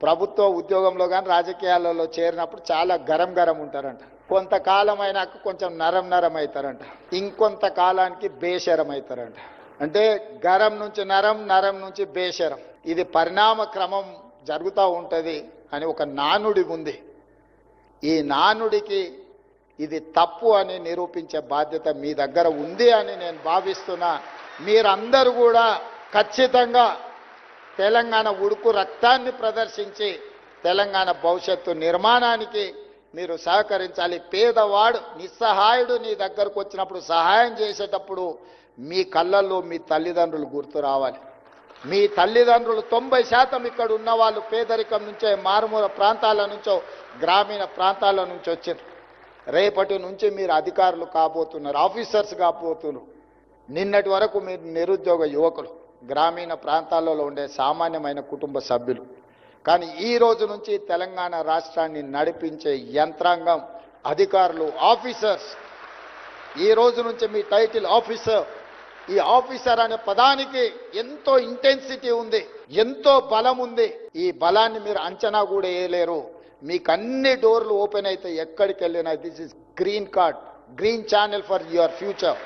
ప్రభుత్వ ఉద్యోగంలో కానీ రాజకీయాలలో చేరినప్పుడు చాలా గరం ఉంటారంట. కొంతకాలం అయినాక కొంచెం నరం అవుతారంట. ఇంకొంత కాలానికి బేషరం అవుతారంట. అంటే గరం నుంచి నరం నుంచి బేషరం. ఇది పరిణామ క్రమం జరుగుతూ ఉంటుంది అని ఒక నానుడి ఉంది. ఈ నానుడికి ఇది తప్పు అని నిరూపించే బాధ్యత మీ దగ్గర ఉంది అని నేను భావిస్తున్నా. మీరందరూ కూడా ఖచ్చితంగా తెలంగాణ ఉడుకు రక్తాన్ని ప్రదర్శించి తెలంగాణ భవిష్యత్తు నిర్మాణానికి మీరు సహకరించాలి. పేదవాడు నిస్సహాయుడు నీ దగ్గరకు వచ్చినప్పుడు సహాయం చేసేటప్పుడు మీ కళ్ళల్లో మీ తల్లిదండ్రులు గుర్తు రావాలి. మీ తల్లిదండ్రులు 90% ఇక్కడ ఉన్న వాళ్ళు పేదరికం నుంచో, మారుమూల ప్రాంతాల నుంచో, గ్రామీణ ప్రాంతాల నుంచి వచ్చారు. రేపటి నుంచి మీరు అధికారులు కాబోతున్నారు, ఆఫీసర్స్ కాబోతున్నారు. నిన్నటి వరకు మీరు నిరుద్యోగ యువకులు, గ్రామీణ ప్రాంతాలలో ఉండే సామాన్యమైన కుటుంబ సభ్యులు. కానీ ఈ రోజు నుంచి తెలంగాణ రాష్ట్రాన్ని నడిపించే యంత్రాంగం అధికారులు, ఆఫీసర్స్. ఈ రోజు నుంచి మీ టైటిల్ ఆఫీసర్. ఈ ఆఫీసర్ అనే పదానికి ఎంతో ఇంటెన్సిటీ ఉంది, ఎంతో బలం ఉంది. ఈ బలాన్ని మీరు అంచనా కూడా వేయలేరు. మీకు అన్ని డోర్లు ఓపెన్ అయితే ఎక్కడికి వెళ్ళినా this is green card, green channel for your future.